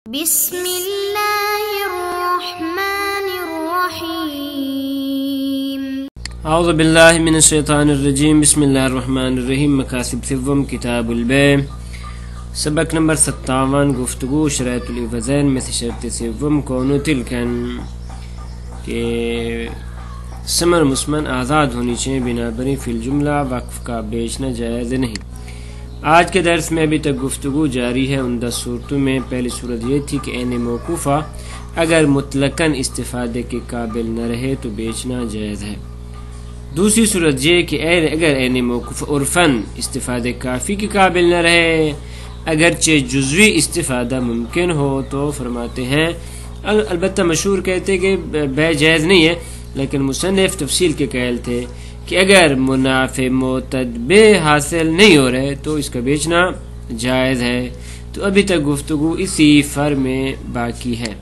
بسم اللہ الرحمن الرحیم اعوذ باللہ من الشیطان الرجیم بسم اللہ الرحمن الرحیم مقاصد سوم کتاب البیع سبق نمبر 57 گفتگو شرائط العوضین میں سے شرط سوم کونو تلکن کہ ثمر مسمن آزاد ہونی چاہیے بنا بری فی الجملہ وقف کا بیچنا جائز نہیں۔ آج کے درس میں ابھی تک گفتگو جاری ہے ان 10 صورتوں میں۔ پہلی صورت یہ تھی کہ عین موقوفہ اگر مطلقاً استفادے کے قابل نہ رہے تو بیچنا جائز ہے۔ دوسری صورت یہ کہ اگر عین موقوفہ عرفاً استفادے کافی کے قابل نہ رہے اگرچہ جزوی استفادہ ممکن ہو تو فرماتے ہیں البتہ مشہور کہتے کہ بیع جائز نہیں ہے، لیکن مصنف تفصیل کے قائل تھے کہ اگر منافع معتدبے حاصل نہیں ہو رہے تو اس کا بیچنا جائز ہے۔ تو ابھی تک گفتگو اسی فر میں باقی ہے،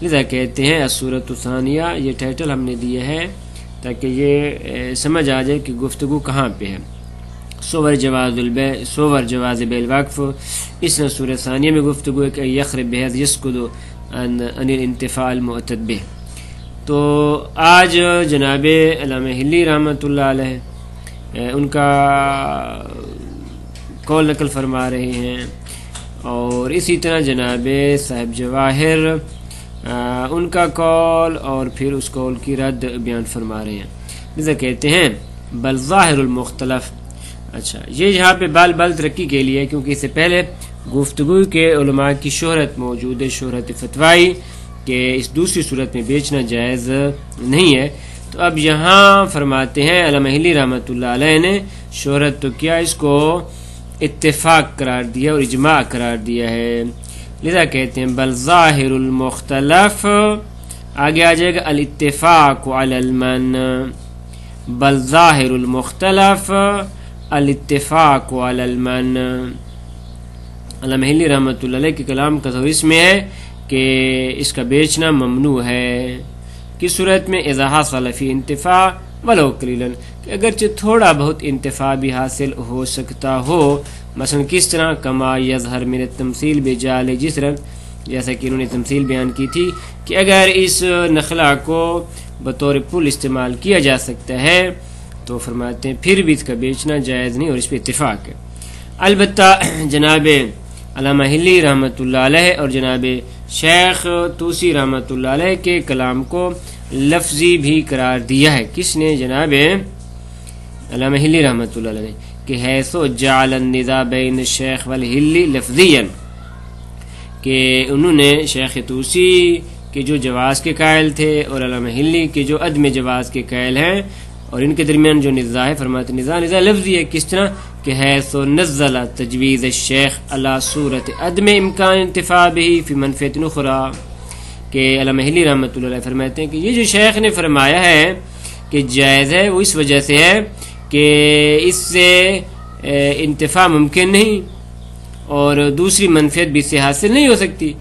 لذا کہتے ہیں الصورۃ الثانیہ، یہ ٹائٹل ہم نے دیا ہے تاکہ یہ سمجھ آ جائے کہ گفتگو کہاں پہ ہے۔ صور جواز بیع الوقف، اس نے سورہ ثانیہ میں گفتگو ہے کہ یخرب بحیث یسکت عن الانتفاع المعتد به۔ تو آج جناب علامہ ہلی رحمۃ اللہ علیہ ان کا قول نقل فرما رہے ہیں، اور اسی طرح جناب صاحب جواہر ان کا قول اور پھر اس قول کی رد بیان فرما رہے ہیں، لذا کہتے ہیں بل ظاہر المختلف۔ اچھا، یہ یہاں پہ بال ترقی کے لیے، کیونکہ اس سے پہلے گفتگو کے علماء کی شہرت موجود ہے، شہرت فتوائی کہ اس دوسری صورت میں بیچنا جائز نہیں ہے۔ تو اب یہاں فرماتے ہیں علامہ ہلی رحمۃ اللہ علیہ نے شہرت تو کیا، اس کو اتفاق قرار دیا اور اجماع قرار دیا ہے، لذا کہتے ہیں بل ظاہر المختلف، آگے آ جائے گا الاتفاق علی المن، بل ظاہر المختلف الاتفاق علی المن۔ علامہ ہلی رحمۃ اللہ علیہ کے کلام کا ظاہر اس میں ہے کہ اس کا بیچنا ممنوع ہے، کس صورت میں اذا حصل فی انتفاع ولو قلیلا، کہ اگرچہ تھوڑا بہت انتفاع بھی حاصل ہو سکتا ہو، مثلا کس طرح کما یظہر من التمثیل بجعل جسرا، جیسا کہ انہوں نے تمثیل بیان کی تھی کہ اگر اس نخلا کو بطور پل استعمال کیا جا سکتا ہے تو فرماتے ہیں پھر بھی اس کا بیچنا جائز نہیں، اور اس پہ اتفاق ہے۔ البتہ جناب علامہ ہلی رحمۃ اللہ علیہ اور جناب شیخ توسی رحمۃ اللہ علیہ کے کلام کو لفظی بھی قرار دیا ہے، کس نے؟ جناب علامہ ہلی رحمۃ اللہ علیہ کہ حیث جعل النزاع بین الشیخ والہلی لفظیا، کہ انہوں نے شیخ توسی کے جو جواز کے قائل تھے اور علامہ ہلی کے جو عدم جواز کے قائل ہیں، اور ان کے درمیان جو نزاع ہے، فرماتے نزاع لفظی ہے، کس طرح کہ حیث نزل تجویز الشیخ علی صورت عدم امکان انتفاع به فی منفعۃ اخری، کہ علامہ ہلی رحمۃ اللہ علیہ فرماتے ہیں کہ یہ جو شیخ نے فرمایا ہے کہ جائز ہے، وہ اس وجہ سے ہے کہ اس سے انتفاع ممکن نہیں اور دوسری منفعت بھی اس سے حاصل نہیں ہو سکتی،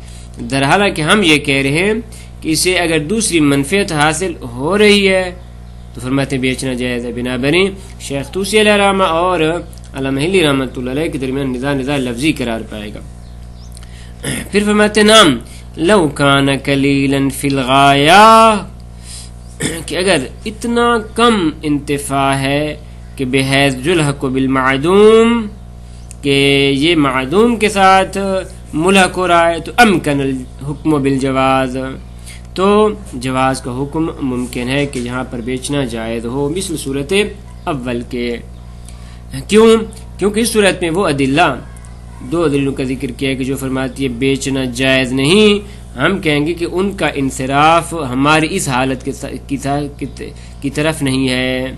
درحالانکہ ہم یہ کہہ رہے ہیں کہ اسے اگر دوسری منفعت حاصل ہو رہی ہے تو فرماتے ہیں بیچنا جائز ہے۔ بنا بنی شیخ توسی علیہ رحمہ اور علامہ ہلی رحمۃ اللہ علیہ کے درمیان نزاع لفظی قرار پائے گا۔ پھر فرماتے ہیں نام لو کان قلیلا فی الغایہ، کہ اگر اتنا کم انتفاع ہے کہ بحیث یلحق بالمعدوم، کہ یہ معدوم کے ساتھ ملحق ہو رہا ہے، تو امکن الحکم بالجواز، تو جواز کا حکم ممکن ہے کہ یہاں پر بیچنا جائز ہو مثل صورت اول کے۔ کیونکہ اس صورت میں وہ ادلہ، 2 دلیلوں کا ذکر کیا ہے کہ جو فرماتی ہے بیچنا جائز نہیں، ہم کہیں گے کہ ان کا انصراف ہماری اس حالت کی طرف نہیں ہے۔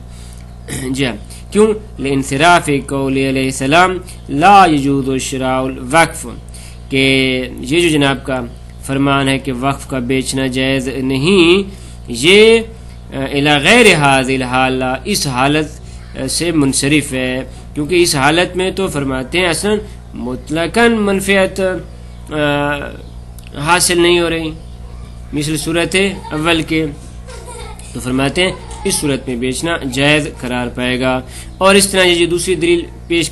جی ہاں، کیوں؟ لانصراف قول علیہ السلام لا یجوز شراء الوقف، کہ یہ جو جناب کا فرمان ہے کہ وقف کا بیچنا جائز نہیں، یہ الی غیر هذه الحالہ، اس حالت سے منصرف ہے، کیونکہ اس حالت میں تو فرماتے ہیں اصلا مطلقاً منفعت حاصل نہیں ہو رہی مثل صورت اول کے، تو فرماتے ہیں اس صورت میں بیچنا جائز قرار پائے گا۔ اور اس طرح یہ جو دوسری دلیل پیش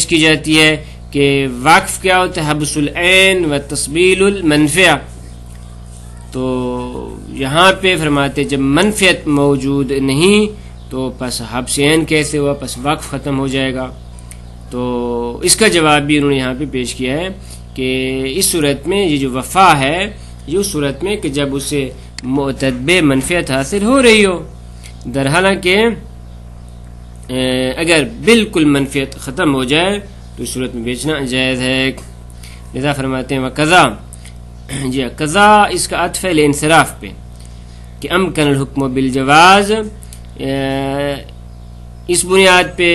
کی جاتی ہے کہ وقف کیا ہوتا ہے؟ حبس العین و تسبیل المنفعہ. تو یہاں پہ فرماتے جب منفعت موجود نہیں تو پس حبس عین کیسے ہوا؟ پس وقف ختم ہو جائے گا. تو اس کا جواب بھی انہوں نے یہاں پہ پیش کیا ہے کہ اس صورت میں یہ جو وفا ہے یہ اس صورت میں کہ جب اسے معتد منفعت حاصل ہو رہی ہو، در حالانکہ اگر بالکل منفعت ختم ہو جائے تو اس صورت میں بیچنا جائز ہے. لذا فرماتے ہیں وقضا، جی قضا اس کا عطف ہے انصراف پہ کہ امکن الحکم بالجواز، اس بنیاد پہ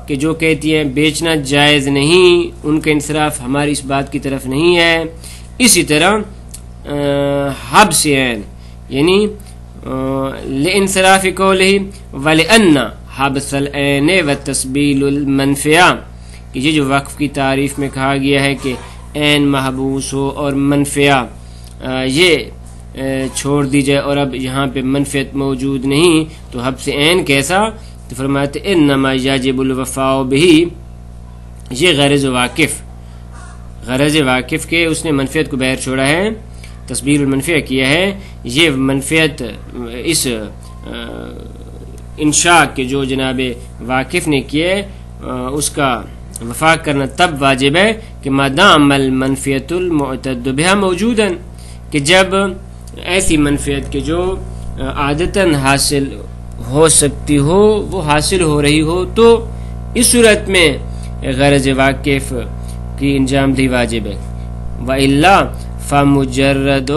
کہ جو کہتی ہیں بیچنا جائز نہیں، ان کا انصراف ہماری اس بات کی طرف نہیں ہے. اسی طرح حبس عین یعنی لانصراف قولہ ولأن حبس العین وتسبیل المنفعہ، کہ یہ جو وقف کی تعریف میں کہا گیا ہے کہ عین محبوس ہو اور منفعہ یہ چھوڑ دی جائے اور اب یہاں پہ منفعت موجود نہیں تو حبس عین کیسا؟ تو فرماتے انما یجب الوفاء بہ، یہ غرض واقف کے اس نے منفعت کو بہر چھوڑا ہے، تسبیل المنفعہ کیا ہے. یہ منفعت اس انشاء کے جو جناب واقف نے کیے اس کا وفا کرنا تب واجب ہے کہ مادام المنفعت المعتد بها موجودا، کہ جب ایسی منفعت کے جو عادتاً حاصل ہو سکتی ہو وہ حاصل ہو رہی ہو تو اس صورت میں غرض واقف کی انجام دہی واجب ہے. وَإِلَّا فَمُجَرَّدُ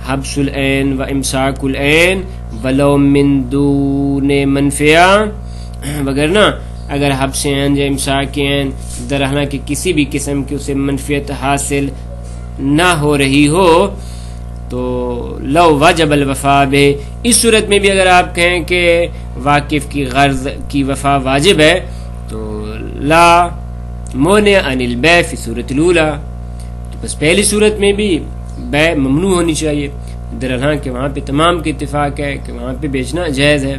حبس العین و امساک العین ولو من دون منفعہ، وگرنہ اگر حبس عین یا امساک عین درہنا کہ کسی بھی قسم کی اسے منفعت حاصل نہ ہو رہی ہو تو لو واجب الوفا بہ، اس صورت میں بھی اگر آپ کہیں کہ واقف کی غرض کی وفا واجب ہے تو لا مونع عن البیع فی صورت الاولی، تو بس پہلی صورت میں بھی بیع ممنوع ہونی چاہیے، درہنا کہ وہاں پہ تمام کے اتفاق ہے کہ وہاں پہ بیچنا جائز ہے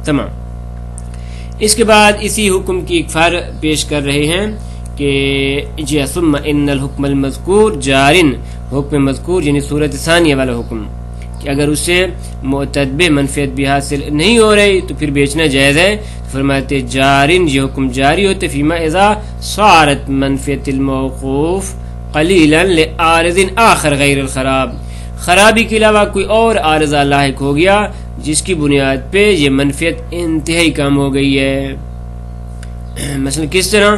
تمام. اس کے بعد اسی حکم کی ایک فار پیش کر رہے ہیں کہ جی ثم ان الحکم المذکور جارن، حکم مذکور یعنی صورت ثانیہ والا حکم کہ اگر اسے معتد منفعت بھی حاصل نہیں ہو رہی تو پھر بیچنا جائز ہے. فرماتے جارن، یہ حکم جاری ہوتے فیما اذا صارت منفعت الموقوف قلیلا لعارض آخر غیر الخراب، خرابی کے علاوہ کوئی اور عارضہ لاحق ہو گیا جس کی بنیاد پہ یہ منفعت انتہائی کم ہو گئی ہے. مثلا کس طرح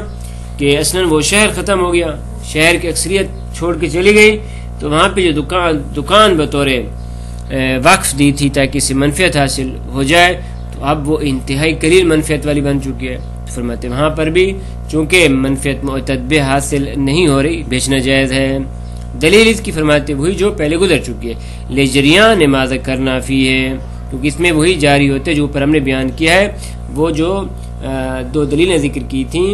کہ اصلاً وہ شہر ختم ہو گیا، شہر کی اکثریت چھوڑ کے چلی گئی تو وہاں پہ جو دکان بطور وقف دی تھی تاکہ اسے منفعت حاصل ہو جائے تو اب وہ انتہائی قلیل منفعت والی بن چکی ہے. تو فرماتے وہاں پر بھی چونکہ منفعت معتد حاصل نہیں ہو رہی بیچنا جائز ہے. دلیل اس کی فرماتے وہی جو پہلے گزر چکی ہے، لے جریان نماز کرنا فی ہے، کیونکہ اس میں وہی جاری ہوتے جو اوپر ہم نے بیان کیا ہے. وہ جو دو دلیلیں ذکر کی تھیں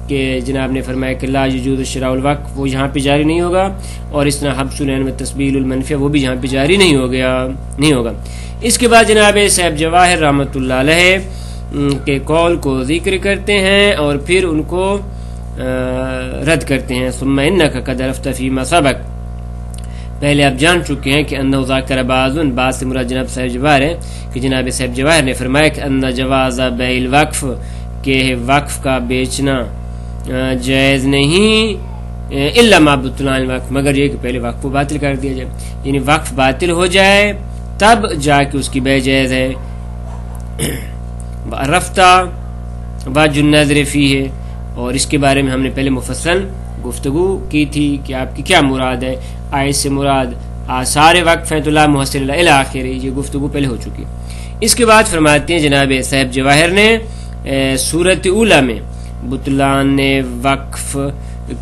کہ جناب نے فرمایا کہ لا یجوز شراء الوقف، وہ یہاں پہ جاری نہیں ہوگا، اور اس طرح حبس العین و تسبیل المنفعہ وہ بھی یہاں پہ جاری نہیں ہوگا. اس کے بعد جناب صاحب جواہر رحمۃ اللہ علیہ کے قول کو ذکر کرتے ہیں اور پھر ان کو رد کرتے ہیں. ثم انک قد عرفت فیما سبق، پہلے آپ جان چکے ہیں کہ انہ ذاکر بعض سے مراد جناب صاحب جواہر ہے کہ جناب صاحب جواہر نے فرمایا کہ ان جواز بیع الوقف، کہ وقف کا بیچنا جائز نہیں الا ما بطلان الوقف، مگر یہ کہ پہلے وقف کو باطل کر دیا جائے، یعنی وقف باطل ہو جائے تب جا کے اس کی بیع جائز ہے. رفتہ واجب النظر فیہ، اور اس کے بارے میں ہم نے پہلے مفصل گفتگو کی تھی کہ آپ کی کیا مراد ہے. آیت سے مراد آثار وقف ہیں تو لا محصل الی آخر، یہ گفتگو پہلے ہو چکی. اس کے بعد فرماتے ہیں جناب صاحب جواہر نے سورت اولی میں بطلان وقف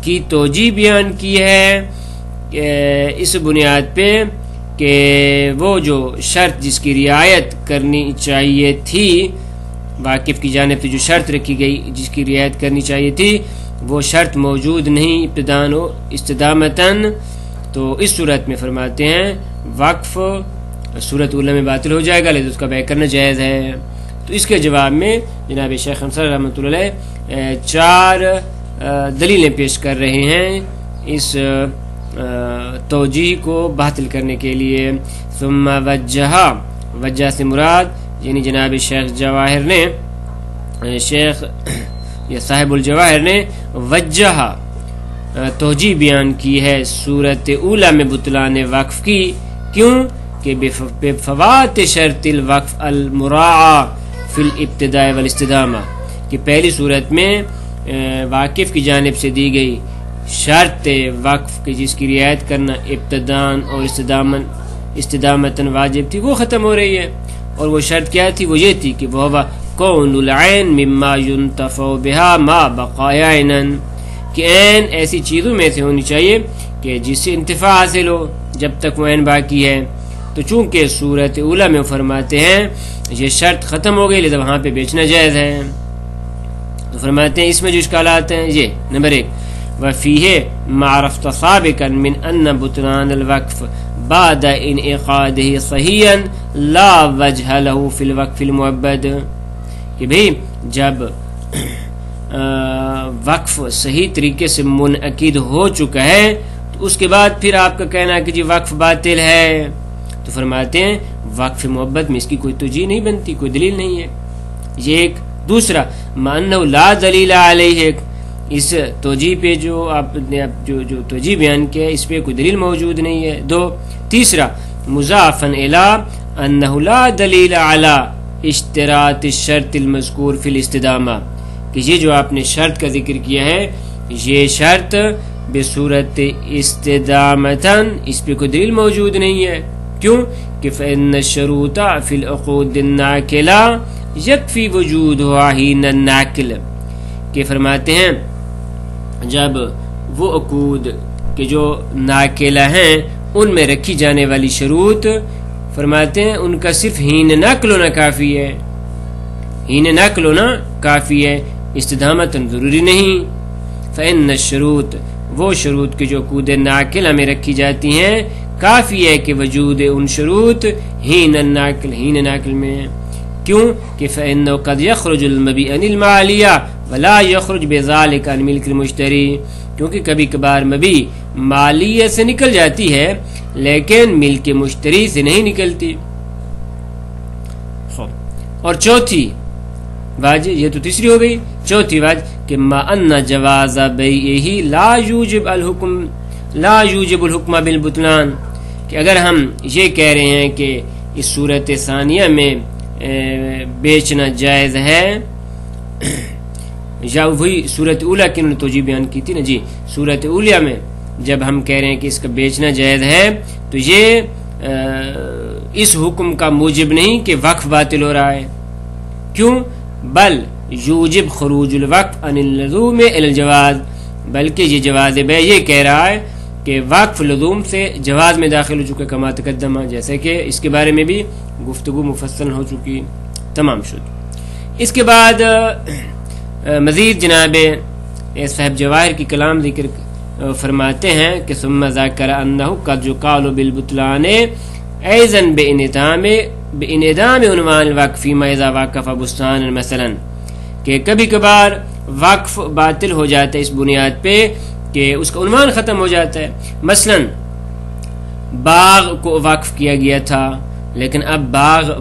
کی توجیہ بیان کی ہے اس بنیاد پہ کہ وہ جو شرط جس کی رعایت کرنی چاہیے تھی، واقف کی جانب سے جو شرط رکھی گئی جس کی رعایت کرنی چاہیے تھی وہ شرط موجود نہیں ابتداءً و استدامتاً، تو اس صورت میں فرماتے ہیں وقف صورت اولی میں باطل ہو جائے گا، لیکن اس کا بیع کرنا جائز ہے. تو اس کے جواب میں جناب شیخ انصاری رحمۃ اللہ علیہ 4 دلیلیں پیش کر رہے ہیں اس توجیہ کو باطل کرنے کے لیے. ثم وجہ سے مراد یعنی جناب شیخ جواہر نے شیخ یا صاحب الجواہر نے وجہ توجیہ بیان کی ہے صورت اولا میں بطلان وقف کی. کیوں کہ بفوات شرط الوقف المراعى فی الابتداء والاستدامہ، کہ پہلی صورت میں واقف کی جانب سے دی گئی شرط وقف کی جس کی رعایت کرنا ابتدان اور استدامتاً واجب تھی وہ ختم ہو رہی ہے. اور وہ شرط کیا تھی؟ وہ یہ تھی کہ وہ کون العین مما ينتفع بها ما بقایا عینا، کہ عین ایسی چیزوں میں سے ہونی چاہیے کہ جس سے انتفاع حاصل ہو جب تک وہ عین باقی ہے. تو چونکہ صورت اولا میں فرماتے ہیں یہ شرط ختم ہو گئی لہذا وہاں پہ بیچنا جائز ہے. تو فرماتے ہیں اس میں جو اشکالات ہیں یہ نمبر 1 وَفِيهِ مَا عَرَفْتَ سَابِقًا مِنْ أَنَّ بُطْلَانَ الْوَقْفِ بَعْدَ انعقاده صحیحا لا وجہ له فی الوقف المعبد، کہ بھئی جب وقف صحیح طریقے سے منعقد ہو چکا ہے تو اس کے بعد پھر آپ کا کہنا کہ جی وقف باطل ہے، تو فرماتے ہیں وقف معبد میں اس کی کوئی توجیہ نہیں بنتی، کوئی دلیل نہیں ہے. یہ ایک. دوسرا مَأَنَّهُ لَا دَلِيلَ عَلَيْهِ، اس توجیہ پہ جو آپ نے جو توجیہ بیان کیا ہے اس پہ کوئی دلیل موجود نہیں ہے. 2. تیسرا مضافاً الی انہ لا دلیل علی اشتراط الشرط المذکور فی الاستدامہ، کہ یہ جو آپ نے شرط کا ذکر کیا ہے یہ شرط بصورت استدامتاً اس پہ کوئی دلیل موجود نہیں ہے. کیوں کہ فإن الشروط فی العقود الناقلہ یکفی وجودها حین الناقل، کہ فرماتے ہیں جب وہ عقود کہ جو ناقلہ ہیں ان میں رکھی جانے والی شروط فرماتے ہیں ان کا صرف ہین نقل ہونا کافی ہے، ہین نقل ہونا کافی ہے، استدامتاً ضروری نہیں. فإن الشروط، وہ شروط کے جو عقود ناقلہ میں رکھی جاتی ہیں کافی ہے کہ وجود ان شروط ہین الناقل، ہین ناقل میں. کیوں کہ فإنه قد يخرج المبيع عن المالية ولا يخرج بذلك عن ملك المشتری، کیونکہ کبھی کبھار مبیع مالیہ سے نکل جاتی ہے لیکن ملک مشتری سے نہیں نکلتی. اور چوتھی وجہ، یہ تو تیسری ہو گئی، چوتھی وجہ کہ ما ان جواز بیعہ لا یوجب الحکم بالبطلان، کہ اگر ہم یہ کہہ رہے ہیں کہ اس صورت ثانیہ میں بیچنا جائز ہے، یا وہی صورت اولیٰ کی انہوں نے توجیہ بیان کی تھی نا جی، صورت اولیٰ میں جب ہم کہہ رہے ہیں کہ اس کا بیچنا جائز ہے تو یہ اس حکم کا موجب نہیں کہ وقف باطل ہو رہا ہے. کیوں؟ بل یوجب خروج الوقف عن اللزوم الى الجواز، بلکہ یہ جواز بیع یہ کہہ رہا ہے کہ وقف لزوم سے جواز میں داخل ہو چکا، کما تقدمہ، جیسے کہ اس کے بارے میں بھی گفتگو مفصل ہو چکی، تمام شد. اس کے بعد مزید جناب صاحب جواہر کی کلام ذکر فرماتے ہیں کہ ثم ذکر انہ قد یقال بالبطلان ایضا بانعدام عنوان الوقف فیما اذا وقف بستان مثلا، کہ کبھی کبھار وقف باطل ہو جاتا ہے اس بنیاد پہ کہ اس کا عنوان ختم ہو جاتا ہے. مثلا باغ کو وقف کیا گیا تھا لیکن اب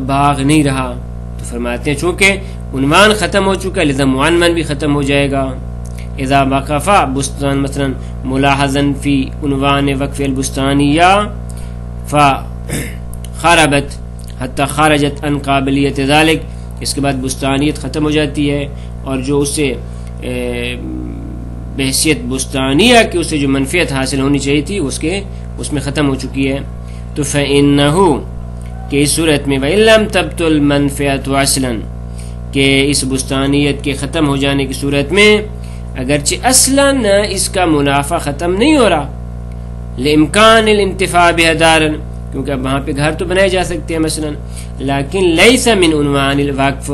باغ نہیں رہا، تو فرماتے ہیں چونکہ عنوان ختم ہو چکا لذا معنون بھی ختم ہو جائے گا. اذا وقف بستان مثلا ملاحظا فی عنوان وقف البستانیہ فخربت حتی خرجت عن قابلیت ذلك، اس کے بعد بستانیت ختم ہو جاتی ہے اور جو اس سے بحیثیت بستانیہ کی اس سے جو منفیت حاصل ہونی چاہیے تھی اس میں ختم ہو چکی ہے. تو فإنہ، کہ اس صورت میں وَإِن لَمْ تَبْطُلْ مَنْفِعَةُ اصلاً، کہ اس بستانیت کے ختم ہو جانے کی صورت میں اگرچہ اصلاً اس کا منافع ختم نہیں ہو رہا، لِإِمْكَانِ الْإِنْتِفَاعِ بِهَا دَارًا، کیونکہ اب وہاں پہ گھر تو بنائے جا سکتے ہیں مثلا، لیکن لَيْسَ مِنْ عُنْوَانِ الْوَقْفِ،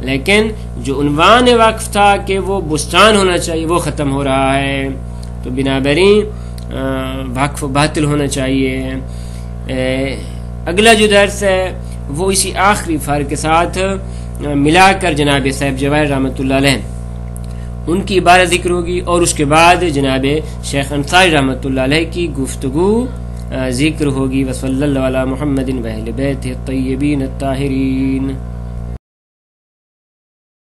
لیکن جو عنوان وقف تھا کہ وہ بستان ہونا چاہیے وہ ختم ہو رہا ہے، تو بنابراین وقف باطل ہونا چاہیے. اگلا جو درس ہے وہ اسی آخری فرق کے ساتھ ملا کر جناب صاحب جواہر رحمۃ اللہ علیہ ان کی عبارت ذکر ہوگی، اور اس کے بعد جناب شیخ انصاری رحمۃ اللہ علیہ کی گفتگو ذکر ہوگی۔ وصلی اللہ علی محمد و اہل بیتہ الطیبین الطاہرین۔